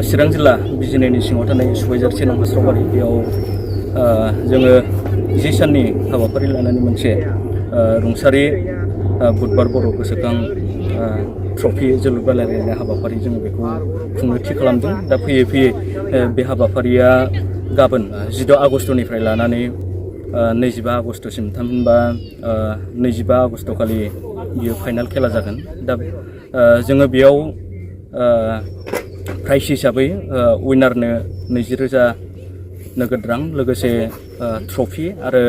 चिरां जिल्ला बिजिनेनि सिङाव थानाय सुबाइजार सेनं हास्रावबारि बेयाव जोङो 10 साननि हाबाफारि लानानै मोनसे रुंसारि बुधबार बर' गोसोखां ट्रफि जोलुर बादायलायनाय हाबाफारि जोङो बेखौ खुंनो थि खालामदों। दा फैयै फैयै बे हाबाफारिया गाबोन 16 आगस्टनिफ्राय लानानै 25 आगस्टसिम थामहिनबा 25 आगस्ट खालि बियो फाइनाल खेला जागोन। दा जोङो बेयाव प्राइज हिसाबै उइनारनो 20,000 नोगोद रां लोगोसे ट्रफि आरो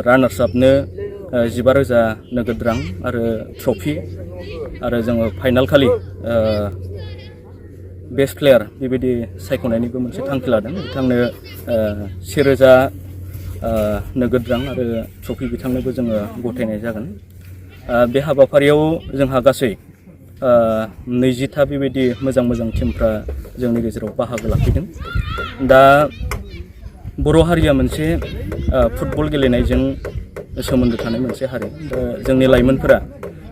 रानार्स आपनो 15,000 नोगोद रां आरो ट्रफि आरो जोङो फाइनाल खालि बेस्ट प्लेयार बेबायदि सायख'नायनिबो मोनसे थांखि लादों। बिथांनो 1,000 नोगोद रां आरो ट्रफि बिथांनोबो जोङो गथायनाय जागोन। बे हाबाफारियाव जोंहा गासै 20था बेबायदि मोजां टिमफ्रा जोंनि गेजेराव बाहागो लाफैदों। दा बर' हारिया मोनसे फुटबल गेलेनायजों सोमोन्दो थानाय मोनसे हारि। दा जोंनि लाइमोनफोरा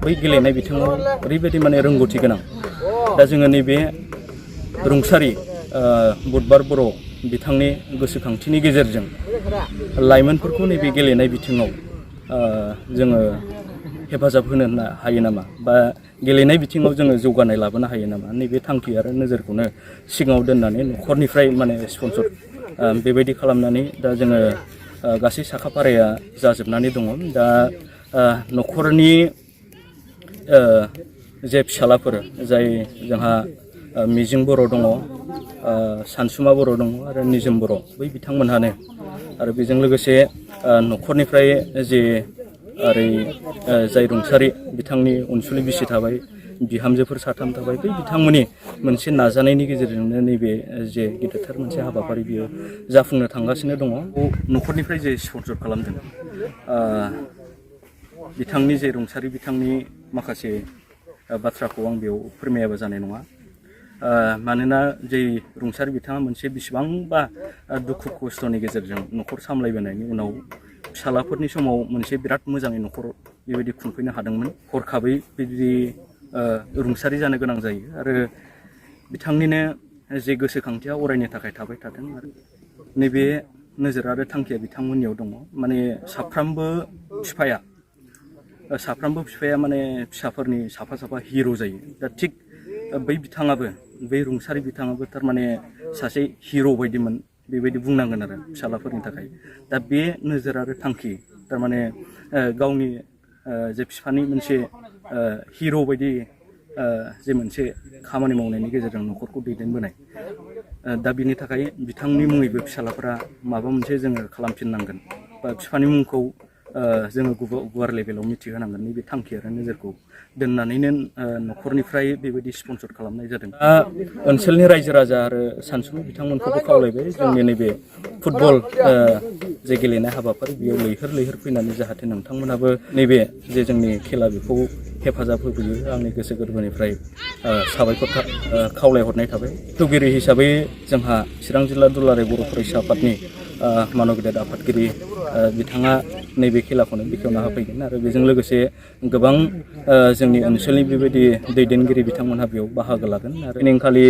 बै गेलेनाय बिथिङाव ओरैबायदि रोंगौथि गोनां। दा जोङो नैबे रुंसारि बुधबार बर' बिथांनि गोसोखांथिनि गेजेरजों लाइमोनफोरखौ नैबे गेलेनाय बिथिङाव जोङो हेफाजाब होनो हायो नामा बा गेलेनाय बिथिङाव जोङो जौगानाय लाबोनो हायो नामा, नैबे थांखि आरो नोजोरखौनो सिगाङाव दोननानै न'खरनिफ्राय स्पन्सर बेबायदि खालामनानै दा जोङो गासै साखाफाराया जाजोबनानै दङ। दा न'खरनि जे फिसालाफोर जाय जोंहा मिजिं बर' दङ, सानसुमा बर' दङ आरो निजोम बर', बै बिथांमोनहानो आरो बेजों लोगोसे न'खरनिफ्राय जे ओरै जाय रुंसारि बिथांनि अनसुलि बिसि थाबाय, बिहामजोफोर 3 थाबाय, बै बिथांमोननि मोनसे नाजानायनि गेजेरजोंनो नैबे जे गिदिरथार मोनसे हाबाफारि बियो जाफुंनो थांगासिनो दङ। न'खरनिफ्राय जे स्पन्सर खालामदों बिथांनि जे रुंसारि बिथांनि माखासे बाथ्राखौ आं बेयाव फोरमायाबा जानाय नङा। मानोना जे रुंसारि बिथाङा मोनसे बेसेबांबा दुखु खस्थ'नि गेजेरजों न'खर सामलायबोनायनि उनाव फिसालाफोरनि समाव मोनसे बिराद मोजाङै न'खर बेबायदि खुंफैनो हादोंमोन। हरखाबै बिदि रुंसारि जानो गोनां जायो आरो बिथांनिनो जे गोसोखांथिया अरायनि थाखाय थाबाय थाथों। आरो नैबे नोजोर आरो थांखिया बिथांमोननियाव दङ। साफ्रोमबो बिफाया फिसाफोरनि साफा हिर' जायो। दा थिग बै बिथाङाबो, बै रुंसारि बिथाङाबो सासे हिर' बायदिमोन बेबायदि बुंनांगोन आरो फिसालाफोरनि थाखाय। दा बे नोजोर आरो थांखि गावनि जे बिफानि मोनसे हिर' बायदि जे मोनसे खामानि मावनायनि गेजेरजों न'खरखौ दैदेनबोनाय, दा बिनि थाखाय बिथांनि मुङैबो फिसालाफोरा माबा मोनसे जोङो खालामफिननांगोन बा बिफानि मुंखौ जोङो गुवार लेभेलाव मिथिहोनांगोन। नैबे थांखि आरो नोजोरखौ दोननानैनो न'खरनिफ्राय बेबायदि स्पन्सर खालामनाय जादों। दा ओनसोलनि रायजो राजा आरो सानसुमै बिथांमोनखौबो खावलायबाय जोंनि नैबे फुटबल जे गेलेनाय हाबाफारि बेयाव लैहोर फैनानै जाहाथे नोंथांमोनाबो नैबे जे जोंनि खेला बेखौ हेफाजाब होफैयो। आंनि गोसो गोरबोनिफ्राय साबायखर खावलायहरनाय थाबाय। थौगिरि हिसाबै जोंहा चिरां जिल्ला दुलाराय बर' फरायसा आफादनि मानगिरिद आफादगिरि बिथाङा नैबे खेलाखौनो बेखेवना होफैगोन आरो बेजों लोगोसे गोबां जोंनि ओनसोलनि बेबायदि दैदेनगिरि बिथांमोनहा बेयाव बाहागो लागोन। आरो दिनखालि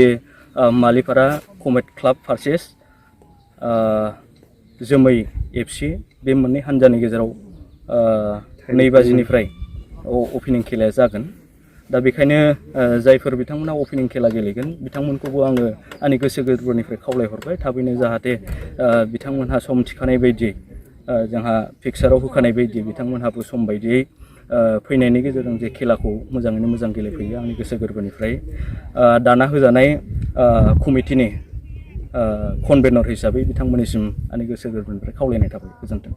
मालिपारा कमेट क्लाब भार्सेस जोमै FC बे मोननै हानजानि गेजेराव 2 बाजिनिफ्राय अपेनिं खेलाया जागोन। दा बेखायनो जायफोर बिथांमोना अपेनिं खेला गेलेगोन बिथांमोनखौबो आङो आंनि गोसो गोरबोनिफ्राय खावलायहरबाय थाबैनो जाहाथे बिथांमोनहा सम थिखानाय बायदियै जोंहा फिक्साराव होखानाय बायदि बिथांमोनहाबो सम बायदियै फैनायनि गेजेरजों जे खेलाखौ मोजाङैनो मोजां गेलेफैयो। आंनि गोसो गोरबोनिफ्राय दाना होजानाय कमिटिनि कनभेनर हिसाबै बिथांमोननिसिम आंनि गोसो गोरबोनिफ्राय खावलायनाय थाबाय। गोजोन्थों।